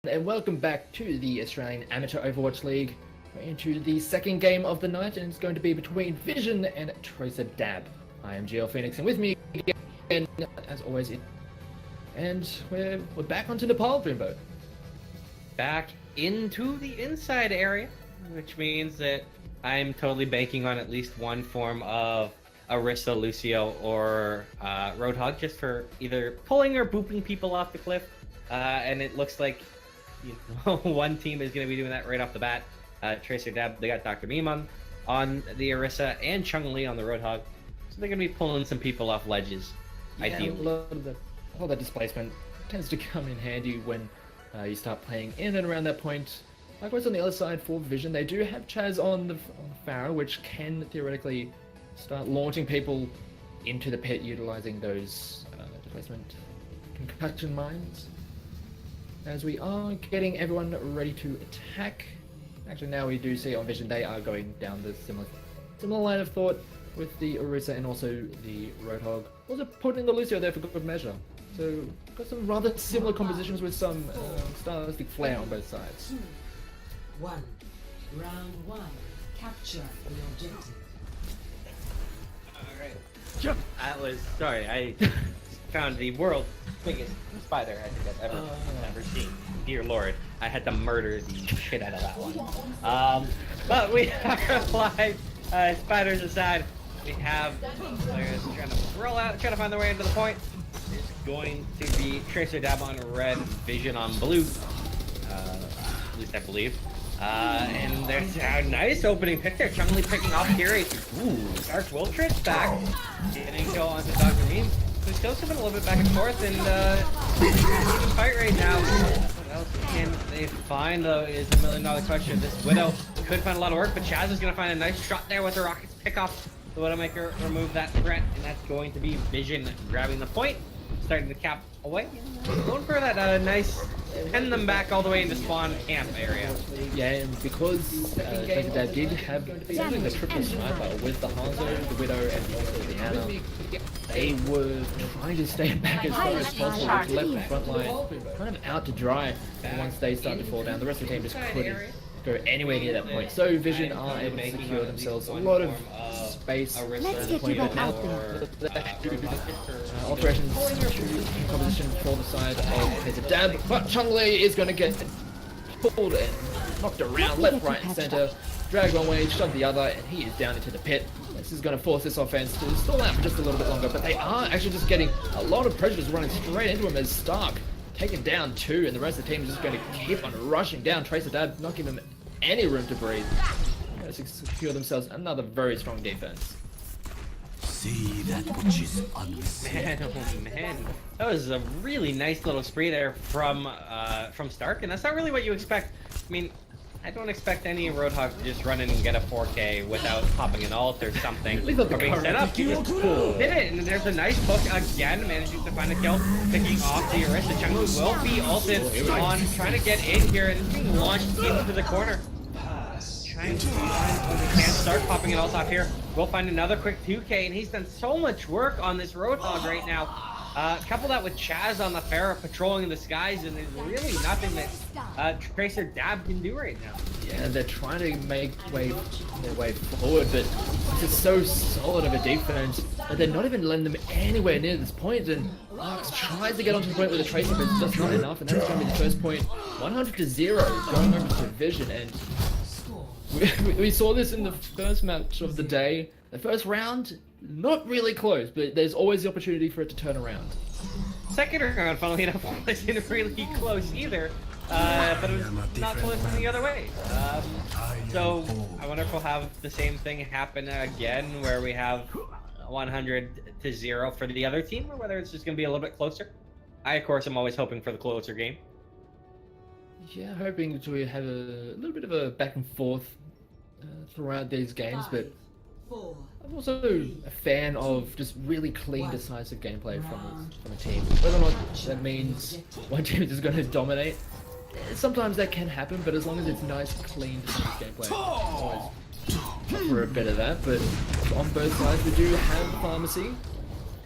And welcome back to the Australian Amateur Overwatch League. We're into the second game of the night, and it's going to be between Vision and Tracer Dab. I am GL Phoenix, and with me again, as always, and we're back onto Nepal, Dreamboat. Back into the inside area, which means that I'm totally banking on at least one form of Orisa, Lucio, or Roadhog, just for either pulling or booping people off the cliff. And it looks like one team is going to be doing that right off the bat. Tracer Dab, they got Dr. Meme on the Orisa and Chung Li on the Roadhog. So they're going to be pulling some people off ledges, ideally. A lot of that displacement tends to come in handy when you start playing in and around that point. Likewise on the other side for Vision, they do have Chaz on the Pharaoh, which can theoretically start launching people into the pit utilizing those displacement concussion mines. As we are getting everyone ready to attack. Actually, now we do see on Vision they are going down the similar line of thought with the Orisa and also the Roadhog. Also putting the Lucio there for good measure. So got some rather similar compositions with some stylistic flair on both sides. 2, 1. Round 1. Capture the objective. Alright. That was, sorry, I found the world's biggest spider I think I've ever seen. Dear Lord, I had to murder the shit out of that one. But we are live. Spiders aside, we have players trying to roll out, trying to find their way into the point. It's going to be Tracer Dab on red, Vision on blue. At least I believe. And there's a nice opening pick there. Chung Li picking off Kiri. Ooh, Dark Wiltritz back. Getting kill onto Dr. Meme. So still coming a little bit back and forth, and even fight right now. What else can they find, though, is the $1,000,000 question. This Widow could find a lot of work, but Chaz is going to find a nice shot there with the Rockets pick off the Widowmaker, remove that threat, and that's going to be Vision grabbing the point, starting to cap away. Going for that nice pen them back all the way into spawn camp area. Yeah, and because Tracer Dab did have the triple sniper with the Hanzo, the Widow, and the Anna, they were trying to stay back as far as possible, which left the front line kind of out to dry. And once they start to fall down, the rest of the team just couldn't go anywhere near that point. So Vision are able to secure themselves a lot of space at the point, but now alterations in composition for the side of Tracer Dab, but Chung Li is going to get pulled and knocked around left, right, and center, dragged one way, shoved the other, and he is down into the pit. This is going to force this offense to stall out for just a little bit longer, but they are actually just getting a lot of pressure just running straight into him as Stark taken down 2, and the rest of the team is just going to keep on rushing down. Tracer Dab not giving them any room to breathe. Going to secure themselves another very strong defense. See that which is unseen. Man, oh man, that was a really nice little spree there from Stark, and that's not really what you expect. I mean, I don't expect any Roadhog to just run in and get a 4K without popping an ult or something, or being set up. He just did it, and there's a nice hook again, managing to find a kill, picking off the Orisa. Chung Li will be ulted on, trying to get in here, and it's being launched into the corner. Trying to find when we can start popping it ult off here. We'll find another quick 2K, and he's done so much work on this Roadhog right now. Couple that with Chaz on the Pharaoh patrolling the skies, and there's really nothing that Tracer Dab can do right now. Yeah, they're trying to make their way forward, but it's so solid of a defense that they're not even letting them anywhere near this point. And Arx tries to get onto the point with a Tracer, but it's just not enough, and that's going to be the first point. 100-0 going over to Vision, and we saw this in the first match of the day. The first round, not really close, but there's always the opportunity for it to turn around. Second round, funnily enough, wasn't really close either, but it was not close in the other way. So I wonder if we'll have the same thing happen again, where we have 100-0 for the other team, or whether it's just going to be a little bit closer. I, of course, am always hoping for the closer game. Yeah, hoping to have a little bit of a back and forth throughout these games, but I'm also a fan of just really clean, decisive gameplay from a team. Whether or not that means one team is just going to dominate, sometimes that can happen, but as long as it's nice, clean, decisive gameplay, I'm always for a bit of that. But on both sides, we do have Pharmacy.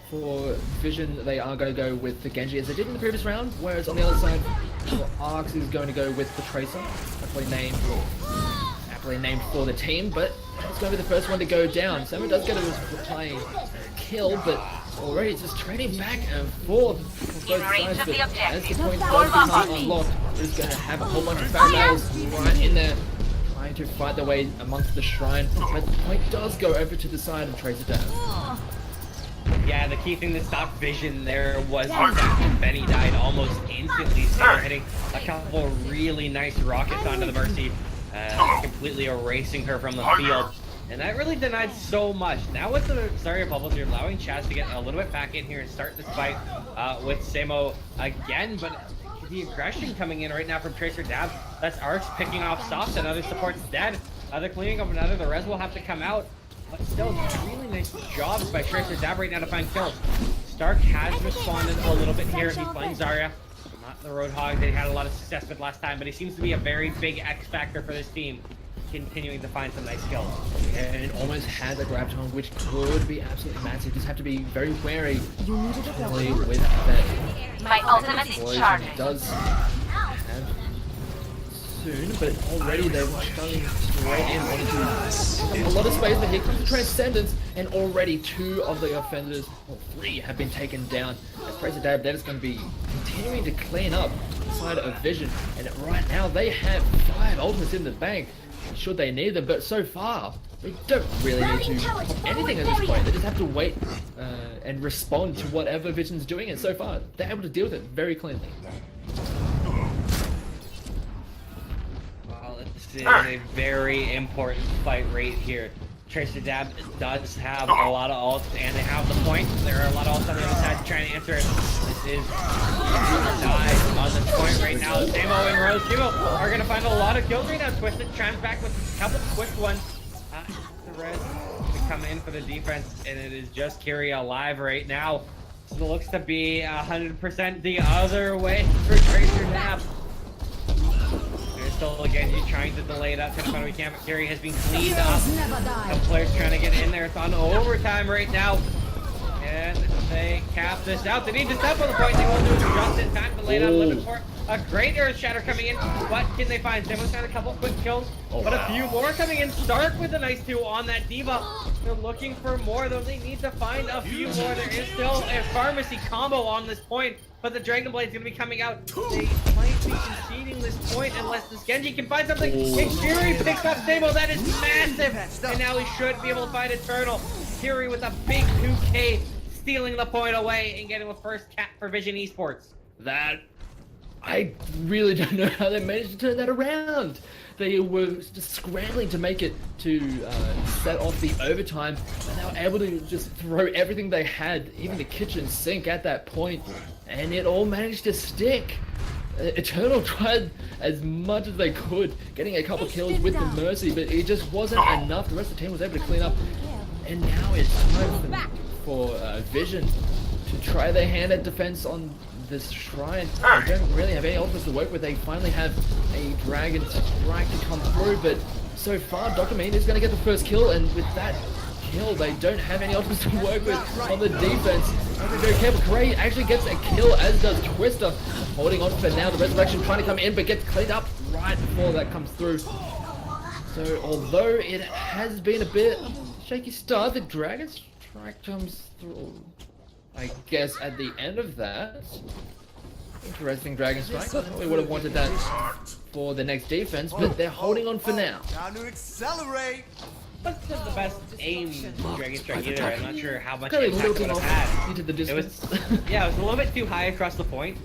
For Vision, they are going to go with the Genji as they did in the previous round, whereas on the other side, Well, Arx is going to go with the Tracer, aptly named for the team, but it's going to be the first one to go down. Samo does get a replying kill, but already it's just trading back and forth for both sides. But as the point does become unlocked, he's going to have a whole bunch of barrels right in there, trying to fight their way amongst the shrine. But the point does go over to the side of Tracer Dab. Yeah, the key thing to stop Vision there was that Benny died almost instantly, so hitting a couple really nice rockets onto the Mercy, completely erasing her from the field. And that really denied so much. Now with the Zarya bubbles, you're allowing Chaz to get a little bit back in here and start this fight with Samo again, but the aggression coming in right now from Tracer Dab. That's Arx picking off Soft, another support's dead. They're cleaning up another, the res will have to come out. But still, really nice jobs by Tracer Dab right now to find kills. Stark has responded a little bit here. He's playing Zarya. Not the Roadhog that he had a lot of success with last time, but he seems to be a very big X factor for this team. Continuing to find some nice kills. And it almost had the grab tone, which could be absolutely massive. Just have to be very wary with that. My ultimate is Poison charging. does have soon, but already they're going straight in onto a lot of space. But here comes the Transcendence, and already 2 of the offenders, or 3, have been taken down. As Tracer Dab, that is going to be continuing to clean up inside of Vision, and right now they have 5 ultimates in the bank, should they need them. But so far, they don't really need to pop anything at this point. They just have to wait and respond to whatever Vision's doing, and so far, they're able to deal with it very cleanly. This is a very important fight right here. Tracer Dab does have a lot of ults, and they have the point. There are a lot of ults on the other side to try and answer it. This is dive on the point right now. Samo and Rose Kivo are going to find a lot of kills right now. Twisted chimes back with a couple of quick ones. The res to come in for the defense, and it is just Kiri alive right now. So it looks to be 100% the other way for Tracer Dab. Still again, he's trying to delay that to the front of the camp. Kiri has been cleaned up. The players trying to get in there. It's on overtime right now. And they cap this out. They need to step on the point. They will do it just in time to lay down limit for a great Earth Shatter coming in. What can they find? Samo's found a couple quick kills, but a few more coming in. Stark with a nice 2 on that Diva. They're looking for more, though. They need to find a few more. There is still a pharmacy combo on this point, but the Dragon Blade's going to be coming out. They might be conceding this point unless this Genji can find something. And Kiri picks up Samo. That is massive. And now he should be able to find Eternal. Kiri with a big 2K, stealing the point away and getting the first cap for Vision Esports. That, I really don't know how they managed to turn that around. They were just scrambling to make it to set off the overtime, and they were able to just throw everything they had, even the kitchen sink at that point, and it all managed to stick. Eternal tried as much as they could, getting a couple kills with the Mercy, but it just wasn't enough. The rest of the team was able to clean up, and now it's time for Vision to try their hand at defense on this shrine. They don't really have any ultimates to work with. They finally have a Dragon Strike to come through, but so far Dr. Mean is going to get the first kill, and with that kill they don't have any ultimates to work with on the defense. Have to be very careful. Gray actually gets a kill, as does Twister, holding on for now. The Resurrection trying to come in, but gets cleaned up right before that comes through. So although it has been a bit shaky start, the Dragon Strike comes through, I guess, at the end of that. Interesting Dragon Strike. I thought we would have wanted that for the next defense, but they're holding on for now. Time to accelerate. Wasn't the best aim Dragon Strike either. I'm not sure how much Kind of impact it looking would have off had. into the It was, distance. yeah, it was a little bit too high across the point.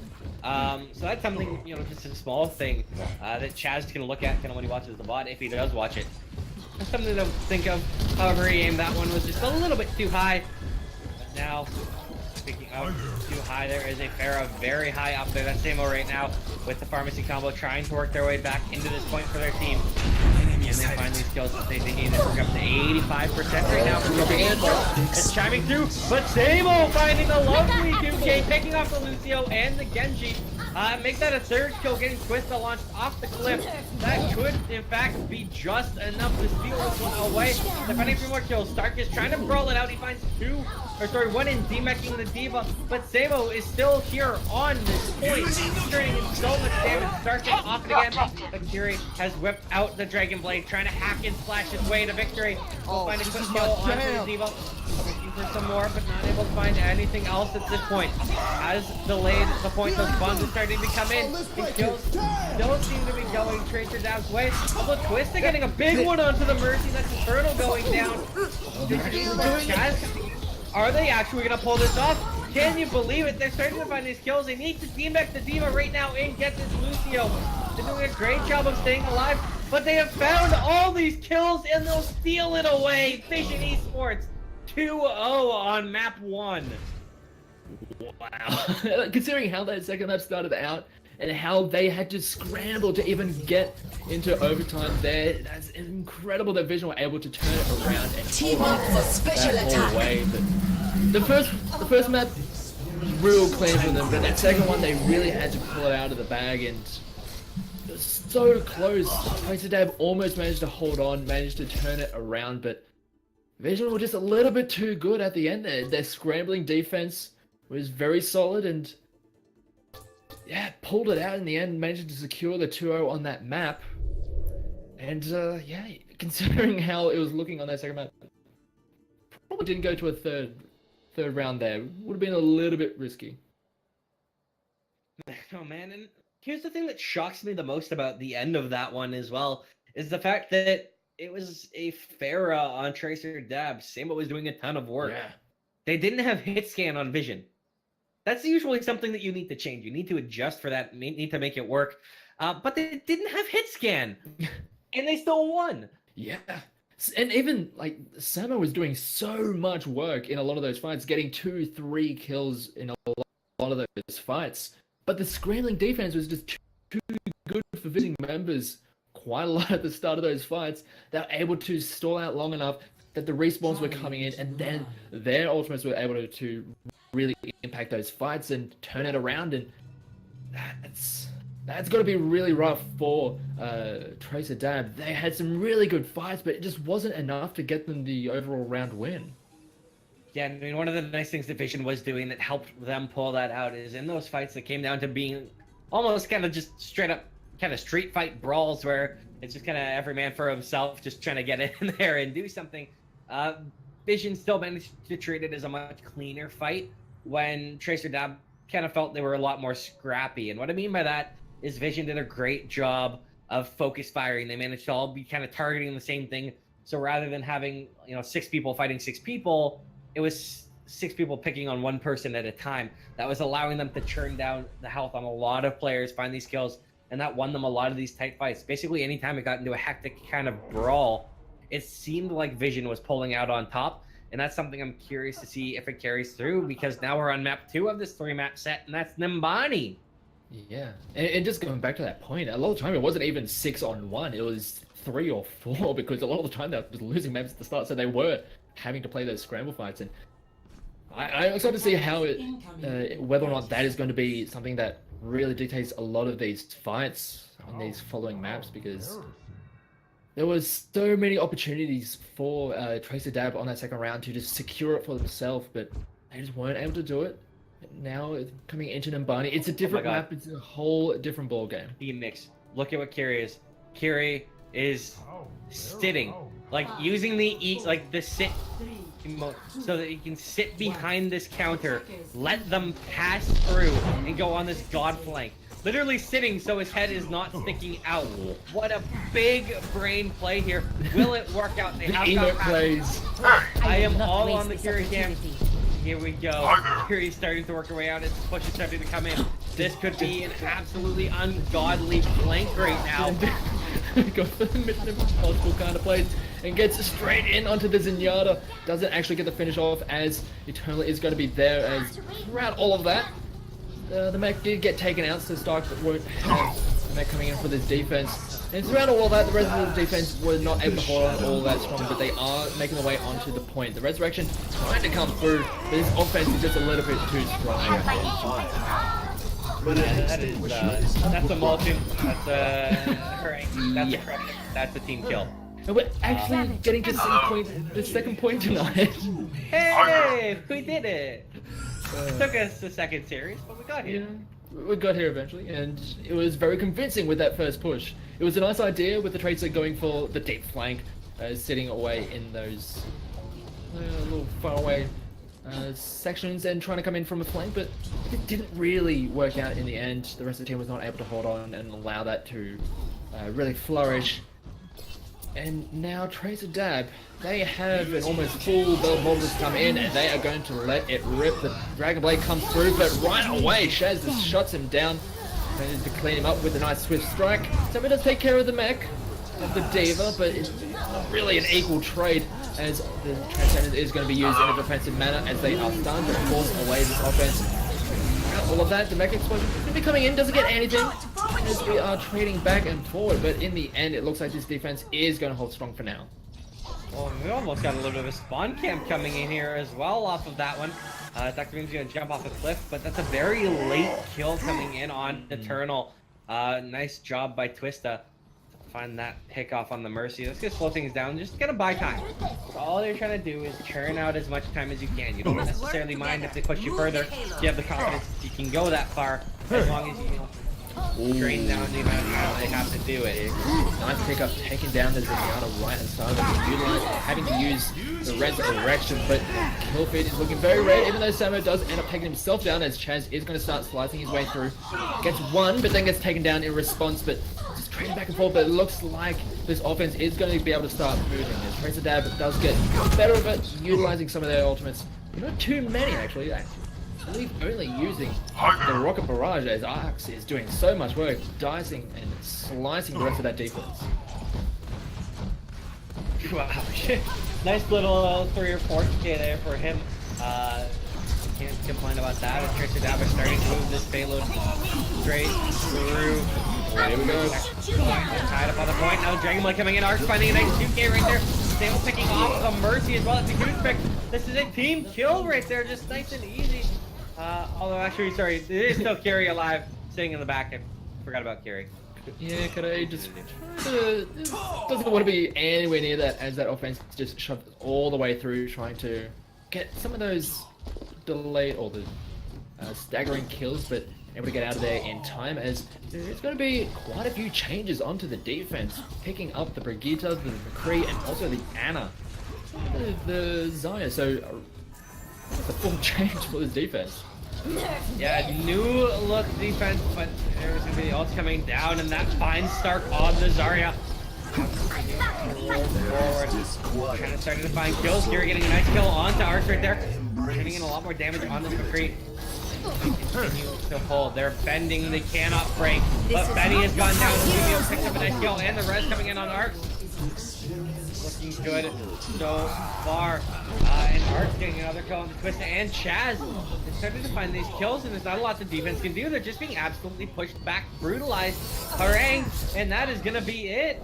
So that's something, you know, just a small thing that Chaz can look at kind of when he watches the VOD, if he does watch it. That's something to think of. However, he aimed that one was just a little bit too high. But now, speaking of too high, there is a Pharah very high up there. That's Samo right now with the pharmacy combo trying to work their way back into this point for their team. And they find these kills that they need to work up to 85% right now for dropping in. It's chiming through, but Samo finding the lovely 2K, picking off the Lucio and the Genji. Make that a third kill, getting Twista launched off the cliff. That could, in fact, be just enough to steal this one away. They're finding 3 more kills. Stark is trying to brawl it out. He finds 1 in D-meching the Diva, but Sabo is still here on this point, turning in so much damage. Stark is off it again, but Kiri has whipped out the Dragon Blade, trying to hack and slash his way to victory. We'll find a quick kill onto the Diva. Looking for some more, but not able to find anything else at this point. Has delayed the point. Those bombs are starting to come in. These kills don't seem to be going Tracer Dab's way. Although Twista getting a big one onto the Mercy. That's Inferno going down. Are they actually going to pull this off? Can you believe it? They're starting to find these kills. They need to team-back the Diva right now and get this Lucio. They're doing a great job of staying alive, but they have found all these kills and they'll steal it away. Vision Esports 2-0 on map 1. Wow. Considering how that second map started out and how they had to scramble to even get into overtime there, that's incredible that Vision were able to turn it around and Team up for special attack. Way. But the first map was real clean for them, but that second one they really had to pull it out of the bag, and it was so close. Tracer Dab almost managed to hold on, managed to turn it around, but Vision were just a little bit too good at the end there. Their scrambling defense was very solid and yeah, pulled it out in the end, managed to secure the 2-0 on that map. And yeah, considering how it was looking on that second map, probably didn't go to a third round there. Would have been a little bit risky. Oh man, and here's the thing that shocks me the most about the end of that one as well, is the fact that it was a Pharah on Tracer Dab. Sambo was doing a ton of work. Yeah. They didn't have hit scan on Vision. That's usually something that you need to change. You need to adjust for that, need to make it work. But they didn't have hit scan. And they still won. Yeah. And even, like, Samo was doing so much work in a lot of those fights, getting 2-3 kills in a lot of those fights. But the scrambling defense was just too good for visiting members quite a lot at the start of those fights. They were able to stall out long enough that the respawns were coming in, and then their ultimates were able to really impact those fights and turn it around, and that's got to be really rough for Tracer Dab. They had some really good fights, but it just wasn't enough to get them the overall round win. Yeah, I mean, one of the nice things that Vision was doing that helped them pull that out is in those fights that came down to being almost kind of just straight up kind of street fight brawls where it's just kind of every man for himself, just trying to get in there and do something. Vision still managed to treat it as a much cleaner fight when Tracer Dab kind of felt they were a lot more scrappy. And what I mean by that is Vision did a great job of focus firing. They managed to all be kind of targeting the same thing. So rather than having, 6 people fighting 6 people, it was 6 people picking on one person at a time. That was allowing them to churn down the health on a lot of players, find these kills, and that won them a lot of these tight fights. Basically, anytime it got into a hectic kind of brawl, it seemed like Vision was pulling out on top. And that's something I'm curious to see if it carries through, because now we're on map 2 of this 3-map set, and that's Nimbani. Yeah, and just going back to that point, a lot of the time it wasn't even 6-on-1, it was 3 or 4, because a lot of the time they were just losing maps at the start, so they were having to play those scramble fights. And I'm excited to see how whether or not that is going to be something that really dictates a lot of these fights on these following maps, because there was so many opportunities for Tracer Dab on that second round to just secure it for themselves, but they just weren't able to do it. Now coming into Nimbani, it's a different map, it's a whole different ball game. Mix. Look at what Kiri is. Kiri is sitting, like using the sit emote so that he can sit behind this counter, let them pass through and go on this god flank. Literally sitting so his head is not sticking out. What a big brain play here. Will it work out? They have got plays. I am all on the Kiri cam. Here we go. Kiri's starting to work her way out. It's push is starting to come in. This could be an absolutely ungodly flank right now. Go for the mission impossible kind of plays and gets straight in onto the Zenyatta. Doesn't actually get the finish off, as Eternal is going to be there. As throughout all of that, the mech did get taken out, so Stark won't have the mech coming in for this defense. And throughout all of that, the rest of the defense were not able to hold on all that strong, but they are making their way onto the point. The Resurrection trying to come through, but this offense is just a little bit too strong. That is, that's a mulching. That's a harangue. That's a crushing. That's a team kill. And we're actually getting to see the second point tonight. Hey, we did it. It took us a second series, but we got here. Yeah, we got here eventually, and it was very convincing with that first push. It was a nice idea with the Tracer going for the deep flank, sitting away in those little faraway sections and trying to come in from a flank, but it didn't really work out in the end. The rest of the team was not able to hold on and allow that to really flourish. And now Tracer Dab, they have an almost full belt Molotov come in, and they are going to let it rip. The Dragon Blade comes through, but right away Shaz just shuts him down. Manages to clean him up with a nice swift strike. So it does take care of the mech of the Diva, but it's not really an equal trade, as the Transcendent is going to be used in a defensive manner as they are starting to force away this offense. All of that, the mech explosion is going to be coming in, doesn't get anything as we are trading back and forward, but in the end it looks like this defense is going to hold strong for now. Well, we almost got a little bit of a spawn camp coming in here as well off of that one. Dr. Beam's going to jump off a cliff, but that's a very late kill coming in on Eternal. Nice job by Twista to find that pick off on the Mercy. Let's just slow things down, just gonna buy time. So all they're trying to do is churn out as much time as you can. You don't necessarily mind if they push you further. You have the confidence you can go that far, as long as you drain down the amount of time they have to do it. Nice pickup, taking down the Zenyatta right hand side, having to use the resurrection, but kill feed is looking very red, even though Samo does end up taking himself down as Chaz is going to start slicing his way through. Gets one, but then gets taken down in response, but just trading back and forth, but it looks like this offense is going to be able to start moving. As Tracer Dab does get better at it, utilizing some of their ultimates. Not too many, actually. I believe only using the Rocket Barrage, as Arx is doing so much work, dicing and slicing the rest of that defense. Wow. Nice little 3 or 4K there for him. Can't complain about that. As Tracer Dab is starting to move this payload straight through. There we go. Tied up on the point. Now Dragonblade coming in. Arx finding a nice 2K right there. Stable picking off the Mercy as well. It's a huge pick. This is a team kill right there. Just nice and easy. Although actually, sorry, it is still Carry alive, sitting in the back. I forgot about Carry. Yeah, Kadai just doesn't want to be anywhere near that, as that offense just shoved all the way through, trying to get some of those delayed or the staggering kills, but able to get out of there in time, as there's going to be quite a few changes onto the defense, picking up the Brigitte, the McCree, and also the Anna, the Zaya. So it's a full change for this defense. Yeah, new look defense, but there's going to be the ults coming down, and that finds Stark on the Zarya. Forward. Kind of starting to find kills here, getting a nice kill onto Arx right there. Putting in a lot more damage on this McCree. Continue to hold. They're bending, they cannot break. But Benny has gone down. Julio picks up a nice kill, and the res coming in on Arx. Looking good so far. And Arx getting another kill on the Twista, and Chaz is starting to find these kills, and there's not a lot the defense can do. They're just being absolutely pushed back, brutalized, harangued, and that is gonna be it.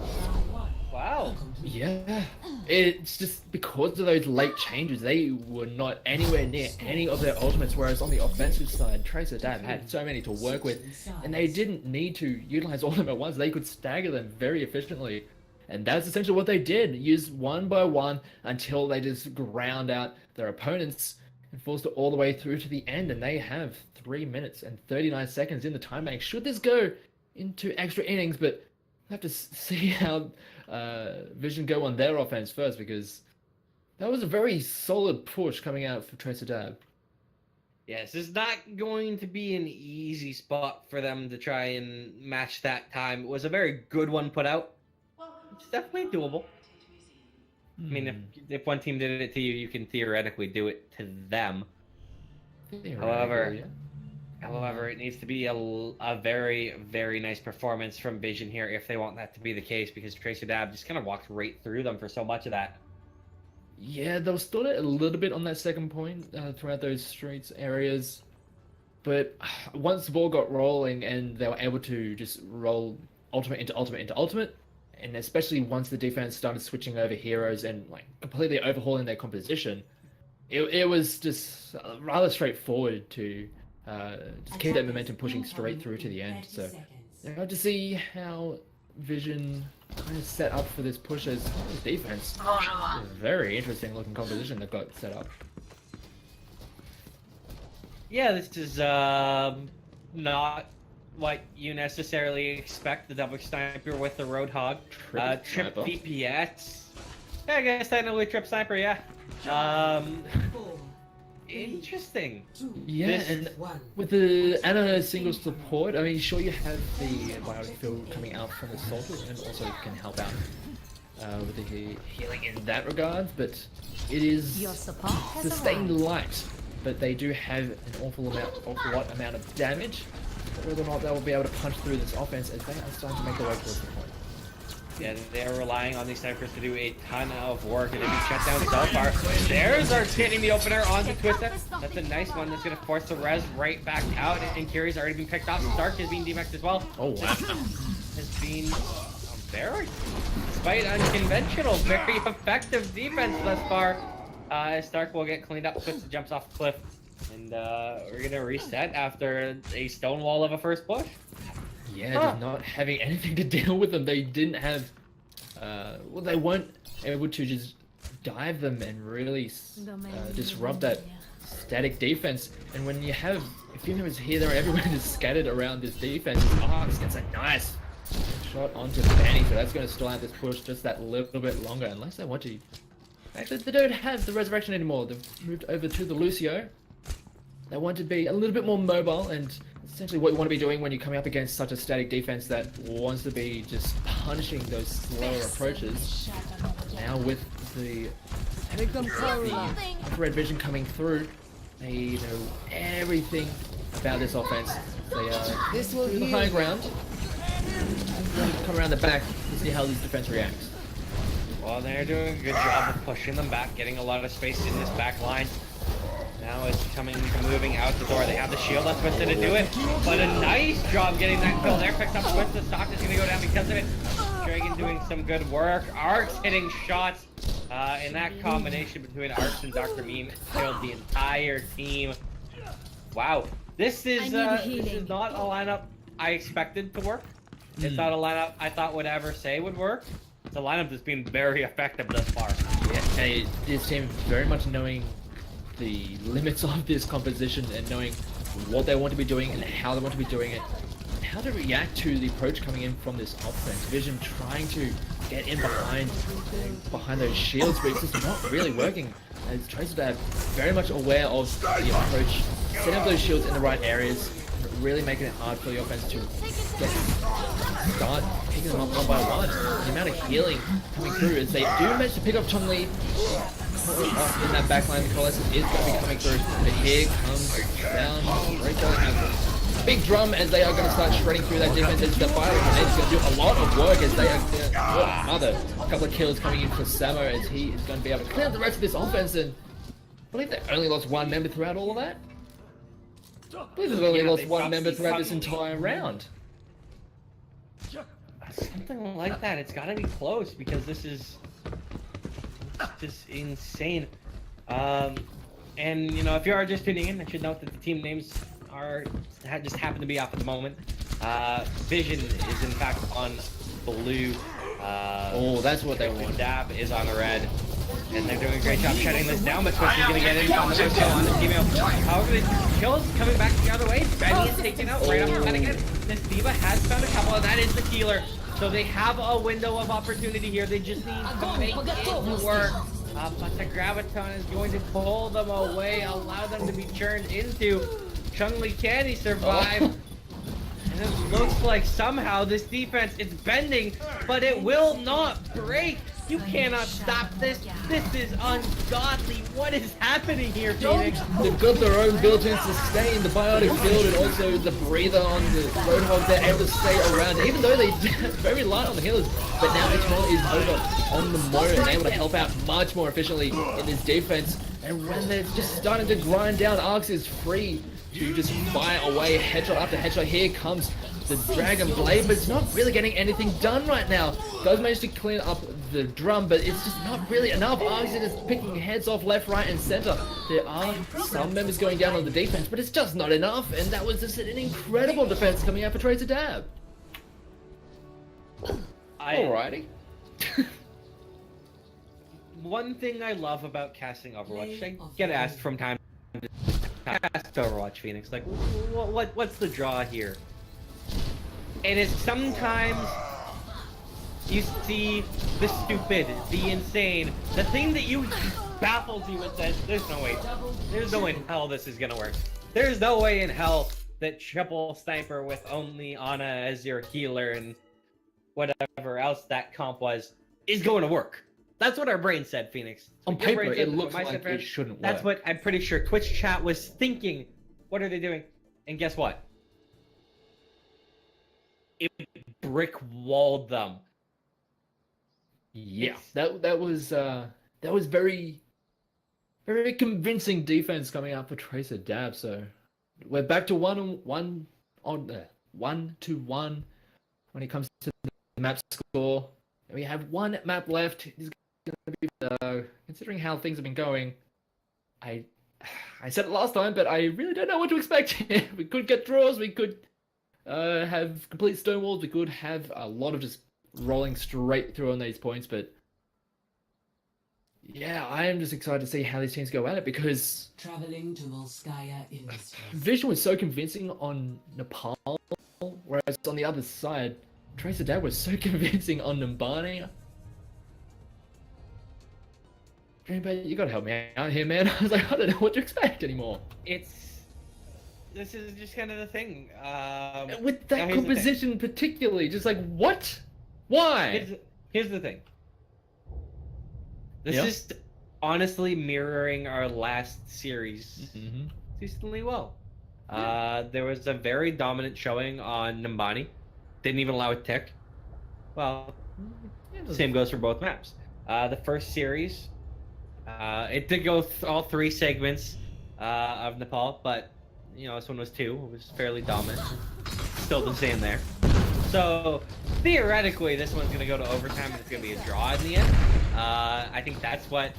Wow. Yeah, it's just because of those late changes, they were not anywhere near any of their ultimates, whereas on the offensive side, Tracer Dab had so many to work with, and they didn't need to utilize all of them at once. They could stagger them very efficiently, and that's essentially what they did. Use one by one until they just ground out their opponents and forced it all the way through to the end, and they have 3 minutes and 39 seconds in the time bank. Should this go into extra innings, but we'll have to see how Vision go on their offense first, because that was a very solid push coming out for Tracer Dab. Yes, this is not going to be an easy spot for them to try and match that time. It was a very good one put out. It's definitely doable. I mean, if one team did it to you, you can theoretically do it to them. However, it needs to be a very, very nice performance from Vision here if they want that to be the case, because Tracer Dab just kind of walked right through them for so much of that. Yeah, they were still a little bit on that second point throughout those streets areas, but once the ball got rolling and they were able to just roll ultimate into ultimate into ultimate, and especially once the defense started switching over heroes and like completely overhauling their composition, it was just rather straightforward to just keep that momentum pushing straight through to the end. So you have to see how Vision kind of set up for this push as defense. A very interesting looking composition they've got set up. Yeah, this is not what you necessarily expect. The double sniper with the Roadhog. Trip sniper. DPS. Yeah, I guess technically trip sniper, yeah. Interesting. Yeah, This- and with the Ana single support, I mean, sure you have the biotic field coming out from the soldiers and also can help out with the healing in that regard, but it is Your support has sustained arrived. light, but they do have an awful lot amount of damage. Whether or not they will be able to punch through this offense as they are starting to make their way towards the point. Yeah, they're relying on these snipers to do a ton of work, and they've been shut down so far. There's our hitting the opener onto Twister. That's a nice one that's going to force the res right back out, and Kiri's already been picked off. Stark is being demexed as well. Oh wow. Has been very, despite unconventional, very effective defense thus far. Stark will get cleaned up. Twister jumps off the cliff, and we're going to reset after a stonewall of a first push. Yeah, just not having anything to deal with them. They didn't have, well, they weren't able to just dive them and really disrupt that static defense. And when you have a few members here, there, and everywhere just scattered around this defense, Arx gets a nice shot onto Fanny, so that's going to stall out this push just that little bit longer, unless they want to. Actually, they don't have the resurrection anymore. They've moved over to the Lucio. They want to be a little bit more mobile, and essentially what you want to be doing when you're coming up against such a static defense that wants to be just punishing those slower approaches. Now with the infrared vision coming through, they know everything about this offense. They are through the high ground. Come around the back to see how this defense reacts. Well, they're doing a good job of pushing them back, getting a lot of space in this back line. Now it's moving out the door. They have the shield on Twisted to do it, but a nice job getting that kill there. Picks up Twisted. Stock is going to go down because of it. Dragon doing some good work. Arx hitting shots. And that combination between Arx and Dr. Meme killed the entire team. Wow. This is not a lineup I expected to work. It's not a lineup I thought would ever say would work. It's a lineup that's been very effective thus far. Yeah, this team very much knowing the limits of this composition and knowing what they want to be doing and how they want to be doing it, and how to react to the approach coming in from this offense. Vision trying to get in behind those shields, but it's just not really working. As Tracer are very much aware of the approach, setting up those shields in the right areas, really making it hard for the offense to start picking them up one by one. The amount of healing coming through as they do manage to pick up Chong-Li in that backline. The Coalescence is going to be coming through, but here comes down a big drum as they are going to start shredding through that defense. As the fire grenade is going to do a lot of work as they are another couple of kills coming in for Samo as he is going to be able to clear up the rest of this offense. And I believe they only lost one member throughout all of that. I believe they've only lost one member throughout this entire round. Something like that. It's got to be close because this is just insane. And you know, if you are just tuning in, I should note that the team names just happen to be off at the moment. Vision is in fact on blue. Oh, that's what they want. Dab is on red. And they're doing a great job shutting this down, but Twitch is going to get in on the first kill on this female. However, the kills coming back the other way. Benny is taken out right off the bat again. This Diva has found a couple, and that is the healer. So they have a window of opportunity here. They just need to make it work. But the Graviton is going to pull them away, allow them to be churned into. Chong-Li, can he survive? And it looks like somehow this defense is bending, but it will not break. You cannot stop this. This is ungodly. What is happening here, Phoenix? They've got their own built-in sustain, the biotic field, and also the breather on the Roadhog. They're able to stay around, even though they very light on the healers. But now Eternal is over on the motor and able to help out much more efficiently in this defense. And when they're just starting to grind down, Arx is free to just fire away headshot after headshot. Here comes the Dragon Blade, but it's not really getting anything done right now. Does manage to clean up the drum, but it's just not really enough. Arxen is picking heads off left, right, and center. There are some members going down on the defense, but it's just not enough, and that was just an incredible defense coming out for Tracer Dab. Alrighty. One thing I love about casting Overwatch, I get asked from time to time, cast Overwatch Phoenix, like, what's the draw here? And it's sometimes you see the stupid, the insane, the thing that you baffles you and says, there's no way in hell this is gonna work. There's no way in hell that triple sniper with only Ana as your healer and whatever else that comp was is going to work. That's what our brain said, Phoenix. On paper, it looks like it shouldn't work. That's what I'm pretty sure Twitch chat was thinking. What are they doing? And guess what? It brick walled them. Yeah, that was very convincing defense coming out for Tracer Dab. So we're back to 1-1 when it comes to the map score. We have one map left. It's gonna be considering how things have been going. I said it last time, but I really don't know what to expect. We could get draws. We could have complete stone walls. We could have a lot of just rolling straight through on these points. But yeah, I am just excited to see how these teams go at it, because Traveling to Volskaya Industries. Vision was so convincing on Nepal, whereas on the other side, Tracer Dad was so convincing on Numbani. Dreambait, you gotta help me out here, man. I was like, I don't know what to expect anymore. This is just kind of the thing. With that composition particularly, just like, what? Why? Here's the thing. This is honestly mirroring our last series decently well. There was a very dominant showing on Numbani. Didn't even allow a tick. Well, same goes for both maps. The first series, it did go all three segments of Nepal, but you know, this one was 2. It was fairly dominant. Still the same there. So theoretically, this one's gonna go to overtime, and it's gonna be a draw in the end. I think that's what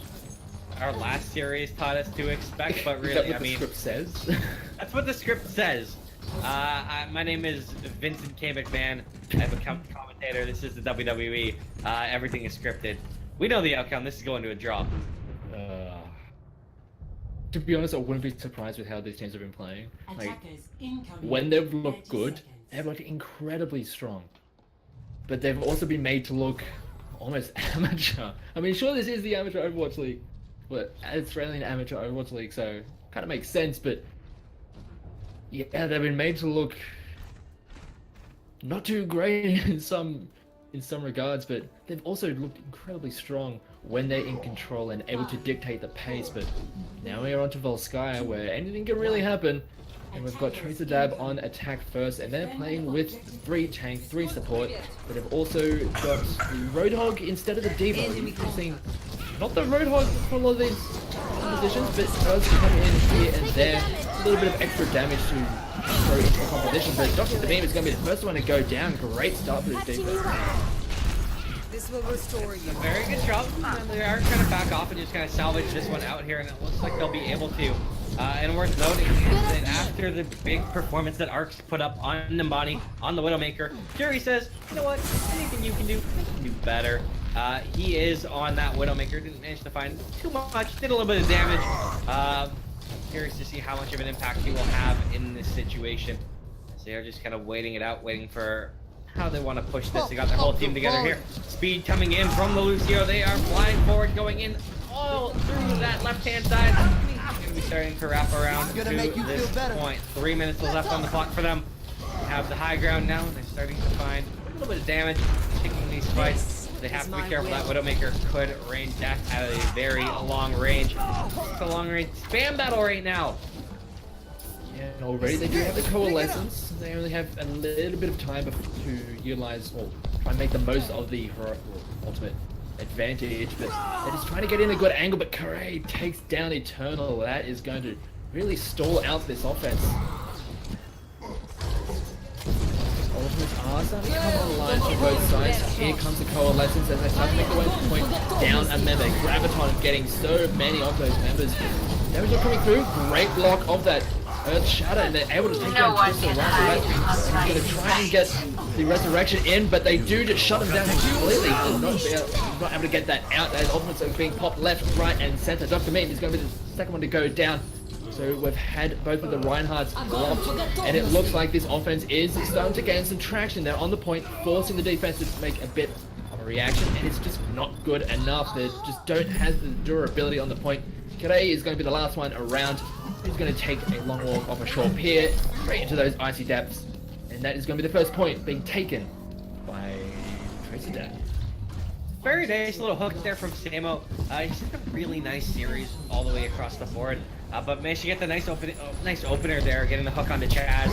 our last series taught us to expect. But really, I mean, the script says. That's what the script says. My name is Vincent K. McMahon. I'm a commentator. This is the WWE. Everything is scripted. We know the outcome. This is going to a draw. To be honest, I wouldn't be surprised with how these teams have been playing. Like, Attackers incoming. when they've looked 30 good, seconds. they've looked incredibly strong. But they've also been made to look almost amateur. I mean, sure, this is the Amateur Overwatch League, but Australian Amateur Overwatch League, so kind of makes sense. But yeah, they've been made to look not too great in some regards, but they've also looked incredibly strong when they're in control and able to dictate the pace. But now we're on to Volskaya, where anything can really happen. And we've got Tracer Dab on attack first, and they're playing with 3 tank, 3 support, but they've also got the Roadhog instead of the Devo. We've seen not the Roadhog for a lot of these compositions, but it does come in here and there. A little bit of extra damage to throw into the composition, but Dr. The Beam is going to be the first one to go down. Great start for this defense. This will restore you. Very good job. They are trying to back off and just kind of salvage this one out here, and it looks like they'll be able to. And worth noting is that after the big performance that Arx put up on Numbani, on the Widowmaker, Fury says, you know what, anything you can do better. He is on that Widowmaker, didn't manage to find too much, did a little bit of damage. Curious to see how much of an impact he will have in this situation. So they're just kind of waiting it out, waiting for how they want to push this. They got their whole team together here. Speed coming in from the Lucio. They are flying forward, going in all through that left-hand side. Going to be starting to wrap around to this point. 3 minutes left on the clock for them. They have the high ground now. They're starting to find a little bit of damage taking these fights. They have to be careful. That Widowmaker could rain death at a very long range. It's a long range spam battle right now. Yeah, and already they do have the Coalescence. They only have a little bit of time to utilize, or try and make the most of the ultimate advantage, but they're just trying to get in a good angle. But Corey takes down Eternal. That is going to really stall out this offense. ultimates are starting to come online from both sides. Here comes the coalescence as they start to make the way to point down a member. Graviton getting so many of those members. Damage are coming through. Great block of that Earth Shatter, and they're able to take down Twister right. He's going to try and get the resurrection in, but they do just shut him down completely. Not able to get that out. As ultimates are being popped left, right, and center. Dr. Meme is going to be the second one to go down. So we've had both of the Reinhardts blocked, and it looks like this offense is starting to gain some traction. They're on the point, forcing the defense to make a bit of a reaction, and it's just not good enough. They just don't have the durability on the point. Kirei is going to be the last one around. He's going to take a long walk off a short pier, straight into those icy depths, and that is going to be the first point being taken by Tracer Dad. Very nice little hook there from Samo. He's had a really nice series all the way across the board, but managed to get the nice opener there, getting the hook onto Chaz,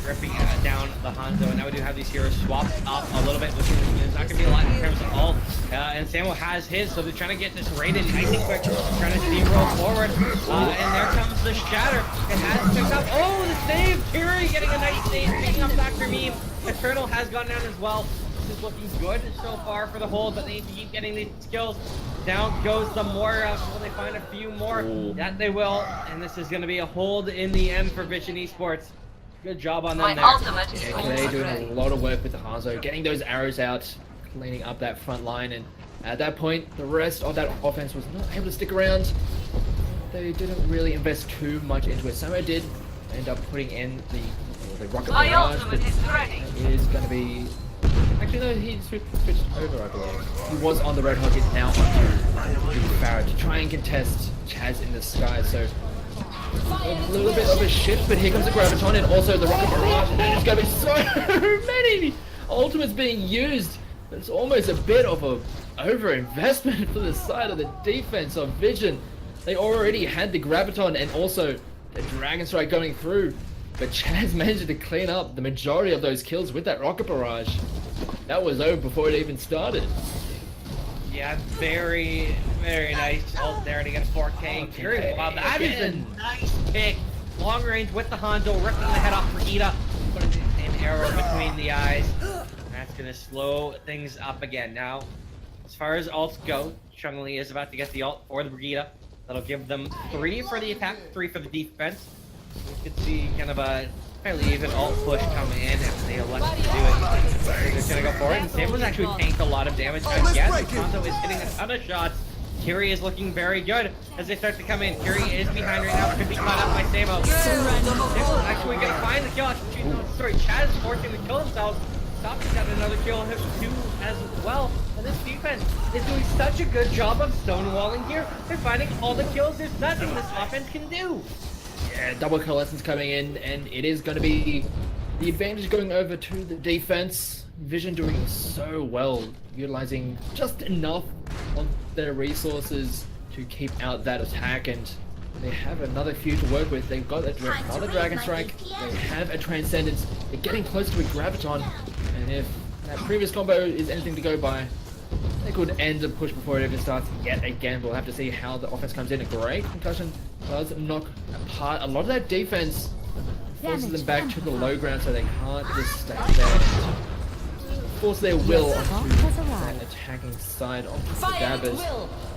ripping down the Hanzo. And now we do have these heroes swapped up a little bit, which is not going to be a lot in terms of ult. And Samo has his, so they're trying to get this raided nice and quick, trying to steamroll forward. And there comes the shatter. It has picked up. Oh, the save! Kiri getting a nice save, picking up Dr. Meme. Eternal has gone down as well. Is looking good so far for the hold, but they need to keep getting these skills. Down goes the Moira. Will they find a few more? That they will, and this is going to be a hold in the end for Vision Esports. Good job on them there. They're doing a lot of work with the Hanzo, getting those arrows out, cleaning up that front line, and at that point, the rest of that offense was not able to stick around. They didn't really invest too much into it. Samo did end up putting in the rocket barrage, but it is going to be. Actually, no, he switched over, I believe. He was on the Roadhog, he's now on to Farah to try and contest Chaz in the sky, so a little bit of a shift, but here comes the Graviton and also the Rocket Barrage, and there's going to be so many ultimates being used. It's almost a bit of a over-investment for the side of the defense of Vision. They already had the Graviton and also the Dragon Strike going through, but Chaz managed to clean up the majority of those kills with that Rocket Barrage. That was over before it even started. Yeah, very, very nice ult there to get 4K. Very wow, that is a nice pick. Long range with the Hanzo, ripping the head off Brigida, putting an arrow between the eyes. That's gonna slow things up again. Now, as far as ults go, Chun-Li is about to get the ult for the Brigida. That'll give them 3 for the attack, 3 for the defense. We could see kind of a fairly even ult push come in if they elect to do it. They're just gonna go for it, and Sam was actually tanked a lot of damage. Again, Hanzo is hitting a ton of shots. Kiri is looking very good as they start to come in. Kiri is behind right now, could be caught up by Samo. Samo's actually gonna find the kill. Sorry, Chaz is forcing to kill themselves. Stopping got another kill, hit 2 as well. And this defense is doing such a good job of stonewalling here. They're finding all the kills. There's nothing this offense can do. Yeah, double coalescence coming in, and it is going to be the advantage going over to the defense. Vision doing so well, utilizing just enough of their resources to keep out that attack, and they have another few to work with. They've got another Dragon Strike, they have a Transcendence, they're getting close to a Graviton, and if that previous combo is anything to go by, they could end the push before it even starts yet again. We'll have to see how the offense comes in. A great concussion does knock apart a lot of that defense, forces them back to the low ground so they can't just stay there. Force their will onto that attacking side of the Dabbers.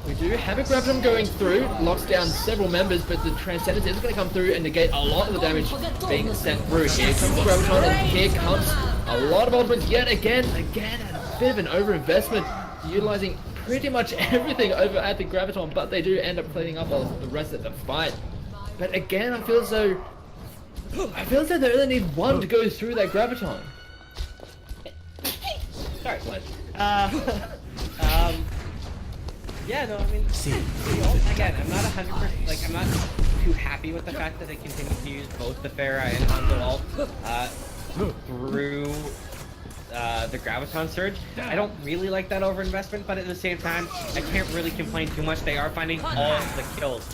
We do have a Graviton going through, locks down several members, but the Transcendence is going to come through and negate a lot of the damage being sent through. Here comes the Graviton, and here comes a lot of ultimates yet again, a bit of an overinvestment, utilizing pretty much everything over at the Graviton, but they do end up cleaning up all the rest of the fight. But again, I feel as though they only need one to go through that Graviton. Sorry, what? Yeah, no, I mean, again, I'm not 100%, like, I'm not too happy with the fact that they continue to use both the Pharah and Hanzo ult through the Graviton Surge. I don't really like that overinvestment, but at the same time, I can't really complain too much. They are finding all of the kills.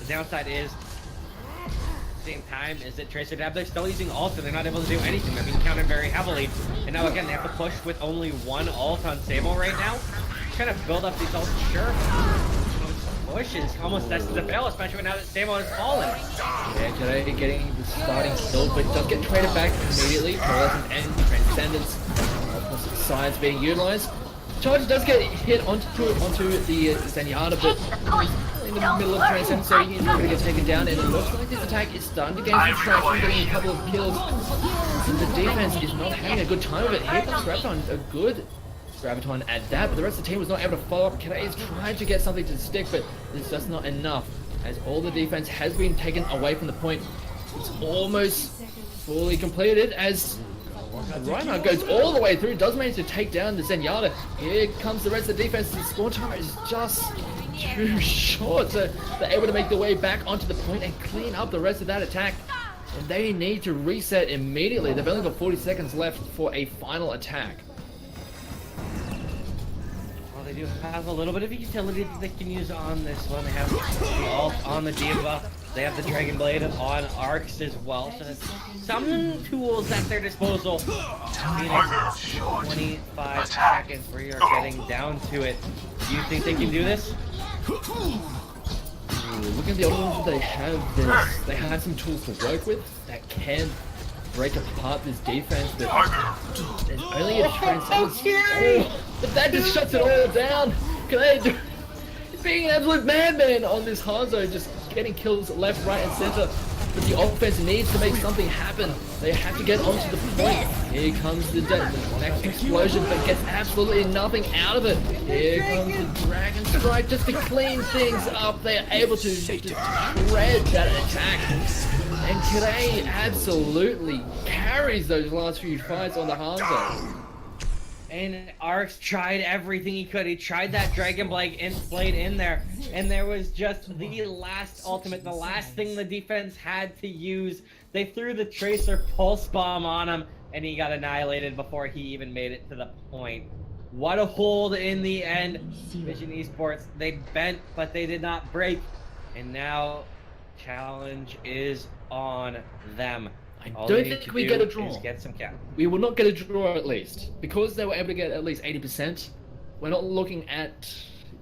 The downside is, at the same time, is that Tracer Dab, they're still using ult, and they're not able to do anything. They're being countered very heavily. And now, again, they have to push with only one ult on Sable right now. Trying to build up these ults, sure. pushes almost destined to fail, especially now that Samo has fallen. Yeah, Today getting the starting kill, but does get traded back immediately. Pearlescent and Transcendence. Opposite sides being utilized. Charge does get hit onto the Zenyatta, but he's in the middle of Transcendence, so he's not going to get taken down. And it looks like this attack is starting to gain some traction, getting a couple of kills. And the defense is not having a good time of it. Here comes Graviton, a good Graviton at that, but the rest of the team was not able to follow up. Kade is trying to get something to stick, but it's just not enough, as all the defense has been taken away from the point. It's almost fully completed as Reinhardt goes all the way through, does manage to take down the Zenyatta. Here comes the rest of the defense. The spawn time is just too short, so they're able to make their way back onto the point and clean up the rest of that attack. And they need to reset immediately. They've only got 40 seconds left for a final attack. Well, they do have a little bit of utility that they can use on this one. They have the ult on the D.Va. They have the Dragon Blade on Arcs as well. So that's some tools at their disposal. Phoenix, 25 seconds where you're getting down to it. Do you think they can do this? Look at the other ones that they have. They have some tools to work with that can break apart this defense, but there's only a Transcendence. Oh, but that just shuts it all down. Kade being an absolute madman on this Hanzo, just getting kills left, right, and center. But the offense needs to make something happen. They have to get onto the point. Here comes the next explosion, but gets absolutely nothing out of it. Here comes the Dragon Strike just to clean things up. They are able to just shred that attack. And Kade absolutely carries those last few fights on the Hanzo. And Arcs tried everything he could. He tried that Dragon Blade in there, and there was just the last ultimate, the last thing the defense had to use. They threw the Tracer Pulse Bomb on him, and he got annihilated before he even made it to the point. What a hold in the end. Vision Esports, they bent, but they did not break. And now, challenge is on them. I don't think we get a draw. Get some cap. We will not get a draw at least. Because they were able to get at least 80%, we're not looking at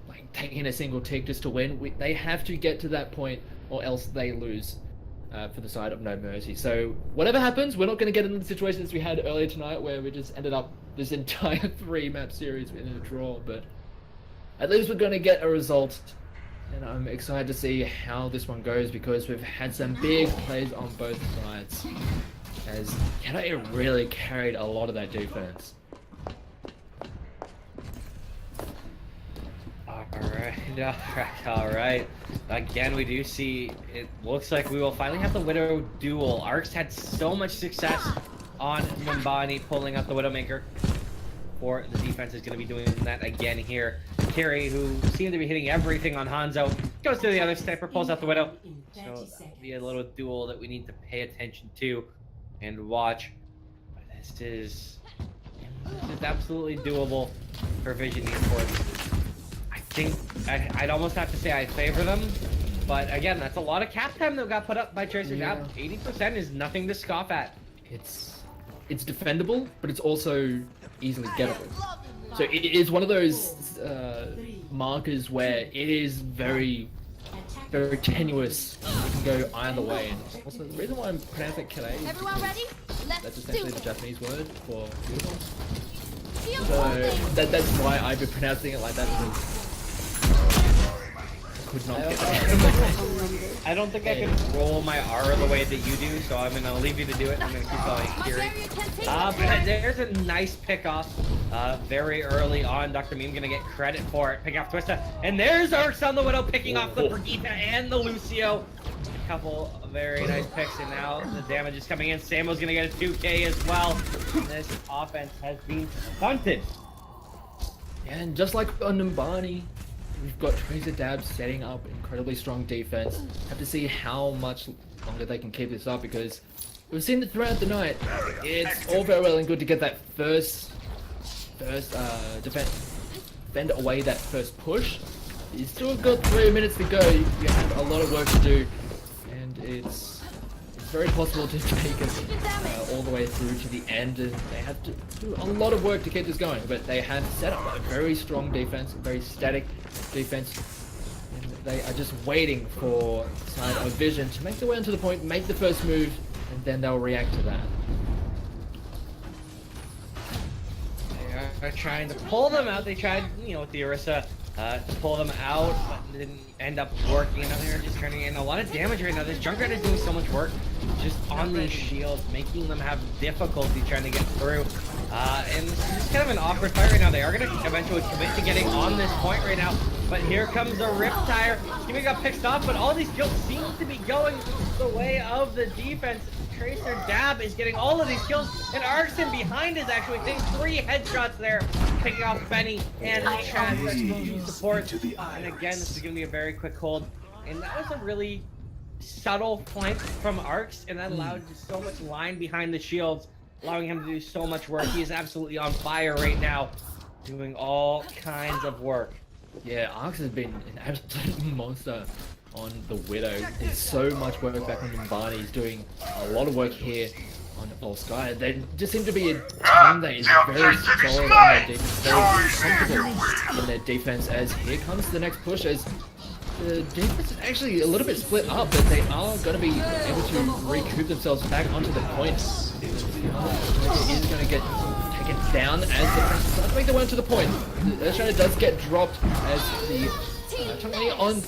like taking a single tick just to win. They have to get to that point or else they lose for the side of No Mercy. So whatever happens, we're not going to get into the situation as we had earlier tonight where we just ended up this entire 3-map series in a draw. But at least we're going to get a result. And I'm excited to see how this one goes because we've had some big plays on both sides. As Kade really carried a lot of that defense. Alright. Again, we do see, it looks like we will finally have the Widow duel. Arcs had so much success on Numbani pulling out the Widowmaker. For the defense is going to be doing that again here. Carry, who seemed to be hitting everything on Hanzo, goes to the other sniper, pulls out the Widow. So that'll be a little duel that we need to pay attention to and watch. This is absolutely doable for Vision Esports. I think I'd almost have to say I favor them, but again, that's a lot of cap time that got put up by Tracer. Yeah. Now 80% is nothing to scoff at. It's defendable, but it's also easily gettable. So it is one of those markers where it is very tenuous. It can go either way. And also, the reason why I'm pronouncing Kade is Everyone ready? Let's that's do essentially it. the Japanese word for beautiful. Feel So moving. that's why I've been pronouncing it like that because I could not get that. I don't think I can roll my R the way that you do, so I'm gonna leave you to do it. I'm gonna keep going Watch Kiri. area 10 take But it. there's a nice pickoff very early on. Dr. Meme gonna get credit for it. Picking off Twista. And there's Arcs on the Widow picking off the Brigitte and the Lucio. A couple of very nice picks, and now the damage is coming in. Samo's gonna get a 2K as well. This offense has been stunted. And just like on Numbani, we've got Tracer Dab setting up incredibly strong defense. Have to see how much longer they can keep this up because we've seen it throughout the night. It's all very well and good to get that first defend away that first push. You still got 3 minutes to go. You have a lot of work to do, and it's very possible to take it all the way through to the end. And they have to do a lot of work to keep this going, but they have set up a very strong defense, a very static defense. And they are just waiting for the side of Vision to make their way onto the point, make the first move, and then they'll react to that. They are trying to pull them out. They tried, with the Orisa to pull them out, but didn't end up working. Now they're just turning in a lot of damage right now. This Junkrat is doing so much work just on these shields, making them have difficulty trying to get through. And it's kind of an awkward fight right now. They are going to eventually commit to getting on this point right now. But here comes a Riptire. He got picked off, but all these kills seem to be going the way of the defense. Tracer Dab is getting all of these kills, and Arxon behind is actually getting 3 headshots there, picking off Benny and Chad support. And again, this is going to be a very quick hold. And that was a really subtle flank from Arx, and that allowed just so much line behind the shields, allowing him to do so much work. He is absolutely on fire right now, doing all kinds of work. Yeah, Arx has been an absolute monster on the Widow. There's so much work back on Nimbani. He's doing a lot of work here on Volskaya. They just seem to be a team that is very solid on their defense, very comfortable in their defense, as here comes the next push, as the defense is actually a little bit split up, but they are going to be able to recoup themselves back onto the point. Is going to get taken down as the Prince starts to make their way onto the point. The Earthshadow does get dropped as the Chun-Li on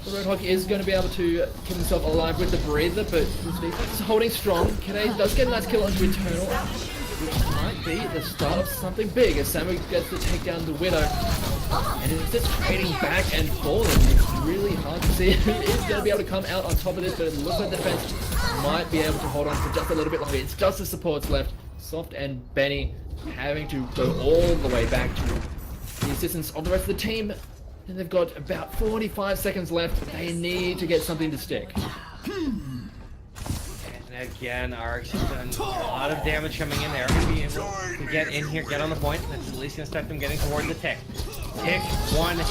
the Roadhog is going to be able to keep himself alive with the breather, but his defense is holding strong. Kade does get a nice kill onto Eternal, which might be the start of something big as Samu gets to take down the Widow. And it's just trading back and forth. It's really hard to see who is going to be able to come out on top of this, but it looks like the defense might be able to hold on for just a little bit longer. It's just the supports left. Soft and Benny having to go all the way back to the assistance of the rest of the team. And they've got about 45 seconds left. They need to get something to stick. And again, Arx has done a lot of damage coming in. They're going to be able to get in here, get on the point. That's at least going to start them getting towards the tick. Tick 1 is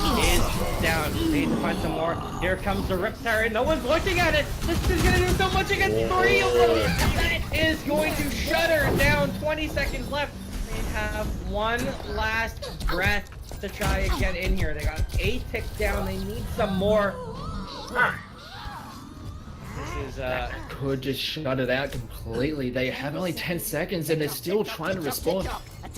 down. They need to find some more. Here comes the Riptire. No one's looking at it. This is going to do so much against 3 of them. That is going to shut her down. 20 seconds left. They have one last breath to try and get in here. They got a tick down. They need some more. This is Could just shut it out completely. They have only 10 seconds and they're still trying to respond.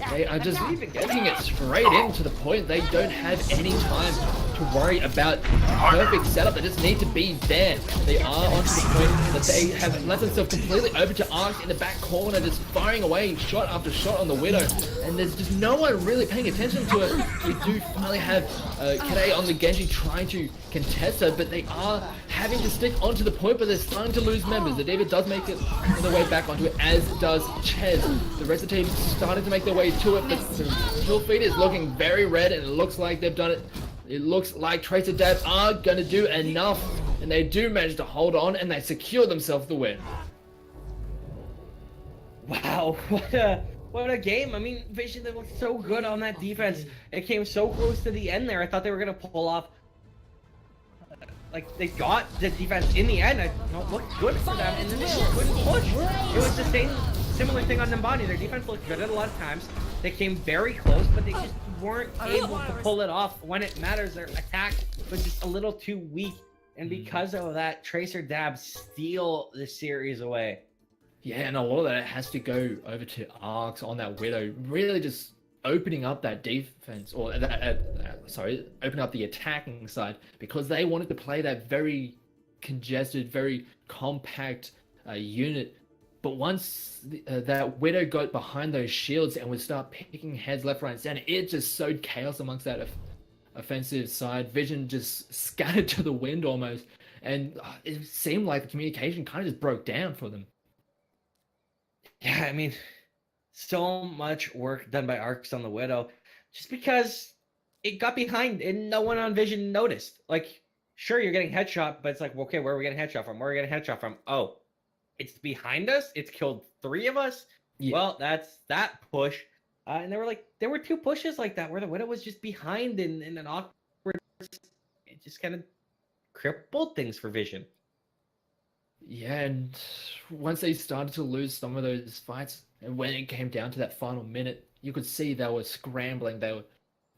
They are just getting it straight into the point. They don't have any time to worry about perfect setup. They just need to be there. They are onto the point that they have left themselves completely open to Arx in the back corner, just firing away shot after shot on the Widow. And there's just no one really paying attention to it. We do finally have Kade on the Genji trying to contest her, but they are having to stick onto the point, but they're starting to lose members. The David does make it on the way back onto it, as does Ches. The rest of the team starting to make their way to it, but the kill feed is looking very red, and it looks like they've done it. It looks like Tracer Dab are going to do enough, and they do manage to hold on, and they secure themselves the win. wow, what a game. I mean, Vision, they looked so good on that defense. It came so close to the end there. I thought they were going to pull off. Like, they got the defense in the end. It looked good for them, and then they just couldn't push. It was the similar thing on Nimbani. Their defense looked good at a lot of times. They came very close, but they just weren't able to pull it off when it matters. Their attack was just a little too weak, and because of that, Tracer Dab steal the series away. Yeah, and a lot of that has to go over to Arx on that Widow, really just opening up that defense, or opening up the attacking side, because they wanted to play that very congested, very compact unit. But once that Widow got behind those shields and would start picking heads left, right, and center, it just sowed chaos amongst that offensive side. Vision just scattered to the wind almost, and it seemed like the communication kind of just broke down for them. Yeah, I mean, so much work done by Arx on the Widow, just because it got behind and no one on Vision noticed. Like, sure, you're getting headshot, but it's like, okay, where are we getting headshot from? Where are we getting headshot from? Oh, it's behind us. It's killed 3 of us. Yeah. Well, that's that push. And there were 2 pushes like that where the Widow was just behind in an awkward. It just kind of crippled things for Vision. Yeah, and once they started to lose some of those fights, and when it came down to that final minute, you could see they were scrambling. They were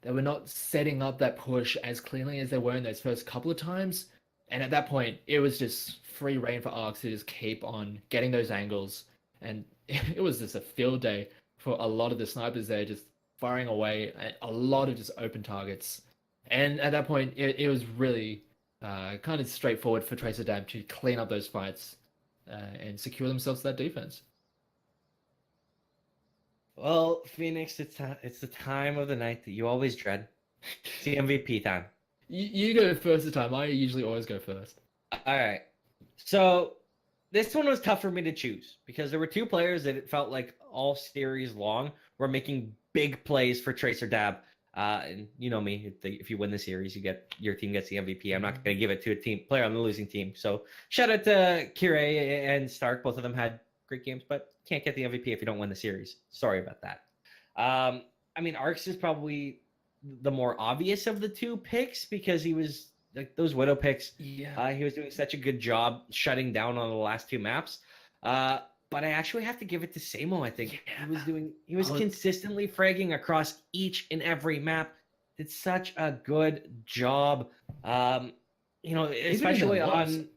They were not setting up that push as cleanly as they were in those first couple of times. And at that point, it was just free reign for Arcs to just keep on getting those angles. And it was just a field day for a lot of the snipers there, just firing away at a lot of just open targets. And at that point, it was really kind of straightforward for Tracer Dam to clean up those fights and secure themselves that defense. Well, Phoenix, it's the time of the night that you always dread. It's the MVP time. You go first this time. I usually always go first. All right. So this one was tough for me to choose because there were two players that it felt like all series long were making big plays for Tracer Dab. And you know me, if you win the series, your team gets the MVP. I'm not going to give it to a team player on the losing team. So shout out to Kire and Stark. Both of them had great games, but can't get the MVP if you don't win the series. Sorry about that. I mean, Arcs is probably the more obvious of the two picks because he was like those Widow picks. Yeah. He was doing such a good job shutting down on the last two maps. But I actually have to give it to Samo. I think he was consistently fragging across each and every map. Did such a good job. Especially on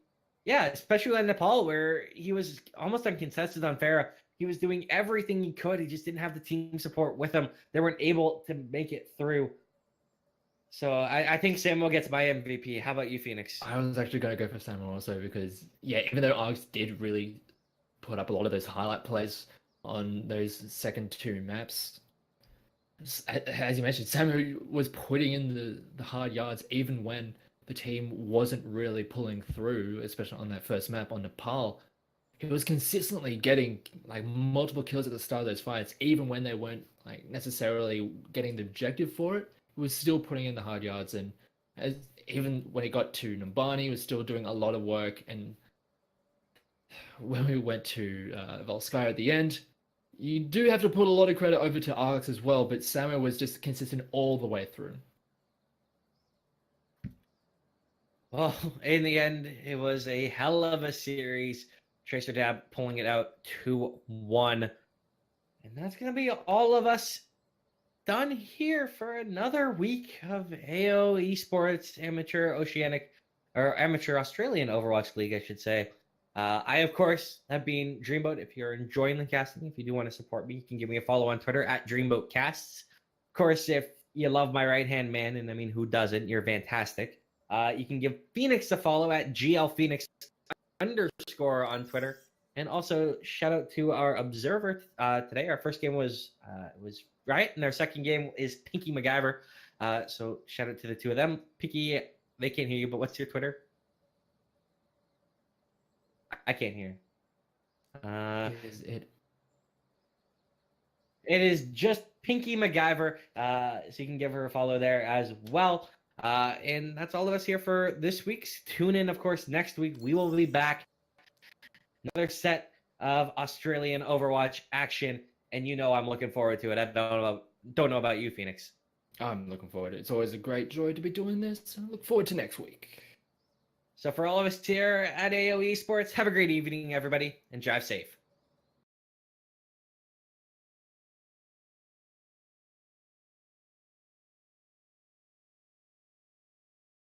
Nepal where he was almost uncontested on Farah. He was doing everything he could. He just didn't have the team support with him. They weren't able to make it through. So I think Samuel gets my MVP. How about you, Phoenix? I was actually going to go for Samuel also because, yeah, even though Arcs did really put up a lot of those highlight plays on those second two maps, as you mentioned, Samuel was putting in the hard yards even when the team wasn't really pulling through, especially on that first map on Nepal. He was consistently getting like multiple kills at the start of those fights, even when they weren't like necessarily getting the objective for it. He was still putting in the hard yards, and even when he got to Nambani, he was still doing a lot of work. And when we went to Volskaya at the end, you do have to put a lot of credit over to Arx as well, but Samuel was just consistent all the way through. Well, in the end, it was a hell of a series. Tracer Dab pulling it out 2-1. And that's going to be all of us done here for another week of AO Esports Amateur Australian Overwatch League, I should say. I, of course, have been Dreamboat. If you're enjoying the casting, if you do want to support me, you can give me a follow on Twitter at DreamboatCasts. Of course, if you love my right-hand man, and I mean, who doesn't? You're fantastic. You can give Phoenix a follow at GLPhoenix_. On Twitter, and also shout out to our observer today. Our first game was Riot, and our second game is Pinky MacGyver. So shout out to the two of them. Pinky, they can't hear you, but what's your Twitter? I can't hear. Is it? It is just Pinky MacGyver. So you can give her a follow there as well. And that's all of us here for this week's tune in. Of course, next week we will be back. Another set of Australian Overwatch action, and I'm looking forward to it. I don't know about you, Phoenix. I'm looking forward to it. It's always a great joy to be doing this. I look forward to next week. So for all of us here at AO Esports, have a great evening, everybody, and drive safe.